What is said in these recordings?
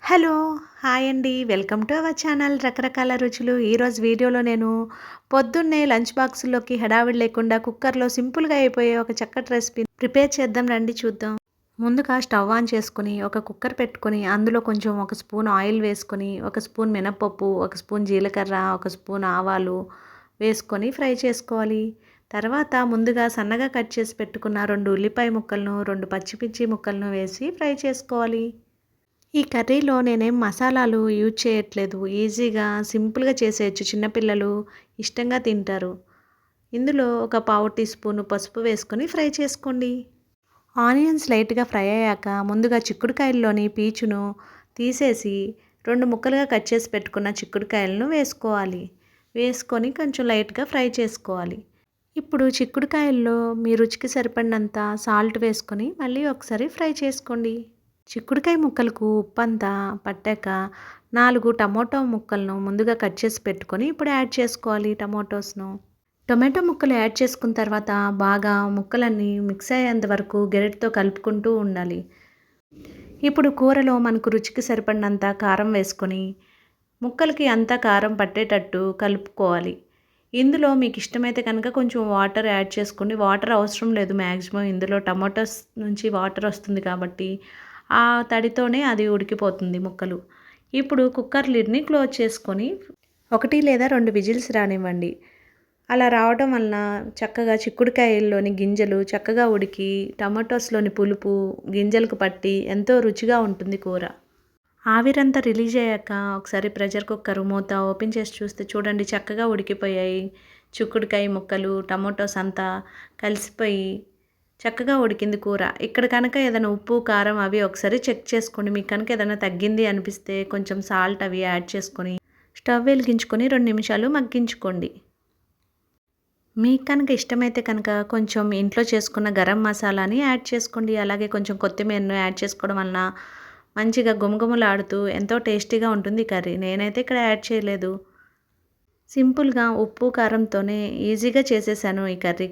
Hello! Hi అండి. Welcome to our channel రకరకాల రుచులు. ఈరోజు వీడియోలో నేను పొద్దున్నే లంచ్ బాక్సుల్లోకి హడావిడి లేకుండా కుక్కర్‌లో సింపుల్‌గా అయిపోయే ఒక చక్కటి రెసిపీ ప్రిపేర్ చేద్దాం రండి చూద్దాం. ముందుగా స్టవ్ ఆన్ చేసుకొని, ఒక కుక్కర్ పెట్టుకొని, అందులో కొంచెం ఒక స్పూన్ ఆయిల్ వేసుకొని, ఒక స్పూన్ మినపప్పు, ఒక స్పూన్ జీలకర్ర, ఒక స్పూన్ ఆవాలు వేసుకొని ఫ్రై చేసుకోవాలి. తర్వాత ముందుగా సన్నగా కట్ చేసి పెట్టుకున్న 2 ఉల్లిపాయ ముక్కలను, 2 పచ్చిమిర్చి ముక్కలను వేసి ఫ్రై చేసుకోవాలి. ఈ కర్రీలో నేనేం మసాలాలు యూజ్ చేయట్లేదు. ఈజీగా, సింపుల్‌గా చేసేయొచ్చు. చిన్నపిల్లలు ఇష్టంగా తింటారు. ఇందులో ఒక పావు టీ స్పూను పసుపు వేసుకొని ఫ్రై చేసుకోండి. ఆనియన్స్ లైట్‌గా ఫ్రై అయ్యాక ముందుగా చిక్కుడుకాయల్లోని పీచును తీసేసి 2 ముక్కలుగా కట్ చేసి పెట్టుకున్న చిక్కుడుకాయలను వేసుకోవాలి. వేసుకొని కొంచెం లైట్‌గా ఫ్రై చేసుకోవాలి. ఇప్పుడు చిక్కుడుకాయల్లో మీ రుచికి సరిపడినంత సాల్ట్ వేసుకొని మళ్ళీ ఒకసారి ఫ్రై చేసుకోండి. చిక్కుడుకాయ ముక్కలకు ఉప్పంతా పట్టాక 4 టమోటా ముక్కలను ముందుగా కట్ చేసి పెట్టుకొని ఇప్పుడు యాడ్ చేసుకోవాలి టమోటోస్‌ను. టొమాటో ముక్కలు యాడ్ చేసుకున్న తర్వాత బాగా ముక్కలన్నీ మిక్స్ అయ్యేంత వరకు గెరటితో కలుపుకుంటూ ఉండాలి. ఇప్పుడు కూరలో మనకు రుచికి సరిపడినంత కారం వేసుకొని ముక్కలకి అంతా కారం పట్టేటట్టు కలుపుకోవాలి. ఇందులో మీకు ఇష్టమైతే కనుక కొంచెం వాటర్ యాడ్ చేసుకోండి. వాటర్ అవసరం లేదు మ్యాక్సిమం ఇందులో టమాటోస్ నుంచి వాటర్ వస్తుంది కాబట్టి ఆ తడితోనే అది ఉడికిపోతుంది ముక్కలు. ఇప్పుడు కుక్కర్ లిడ్‌ని క్లోజ్ చేసుకొని 1 లేదా 2 విజిల్స్ రానివ్వండి. అలా రావడం వలన చక్కగా చిక్కుడుకాయల్లోని గింజలు చక్కగా ఉడికి టమాటోస్‌లోని పులుపు గింజలకు పట్టి ఎంతో రుచిగా ఉంటుంది కూర. ఆవిరంతా రిలీజ్ అయ్యాక ఒకసారి ప్రెషర్ కుక్కర్ మూత ఓపెన్ చేసి చూస్తే చూడండి చక్కగా ఉడికిపోయాయి. చిక్కుడుకాయ ముక్కలు, టమాటోస్ అంతా కలిసిపోయి చక్కగా ఉడికింది కూర. ఇక్కడ కనుక ఏదైనా ఉప్పు, కారం అవి ఒకసారి చెక్ చేసుకోండి. మీకు కనుక ఏదైనా తగ్గింది అనిపిస్తే కొంచెం సాల్ట్ అవి యాడ్ చేసుకొని స్టవ్ వెలిగించుకొని 2 నిమిషాలు మగ్గించుకోండి. మీకు కనుక ఇష్టమైతే కనుక కొంచెం ఇంట్లో చేసుకున్న గరం మసాలాని యాడ్ చేసుకోండి. అలాగే కొంచెం కొత్తిమీరను యాడ్ చేసుకోవడం వలన మంచిగా గుమగుమలాడుతూ ఎంతో టేస్టీగా ఉంటుంది కర్రీ. నేనైతే ఇక్కడ యాడ్ చేయలేదు. సింపుల్‌గా ఉప్పు, కారంతోనే ఈజీగా చేసేసాను ఈ కర్రీ.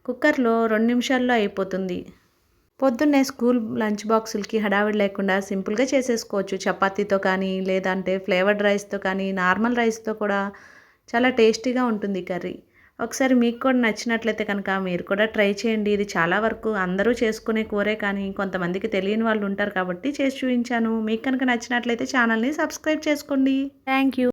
కుక్కర్‌లో 2 నిమిషాల్లో అయిపోతుంది. పొద్దున్నే స్కూల్ లంచ్ బాక్సులకి హడావిడి లేకుండా సింపుల్‌గా చేసేసుకోవచ్చు. చపాతీతో కానీ, లేదంటే ఫ్లేవర్డ్ రైస్‌తో కానీ, నార్మల్ రైస్‌తో కూడా చాలా టేస్టీగా ఉంటుంది ఈ కర్రీ. ఒకసారి మీకు కూడా నచ్చినట్లయితే కనుక మీరు కూడా ట్రై చేయండి. ఇది చాలా వరకు అందరూ చేసుకునే కూరే కానీ కొంతమందికి తెలియని వాళ్ళు ఉంటారు కాబట్టి చేసి చూయించాను. మీకు కనుక నచ్చినట్లయితే ఛానల్‌ని సబ్స్క్రైబ్ చేసుకోండి. Thank you.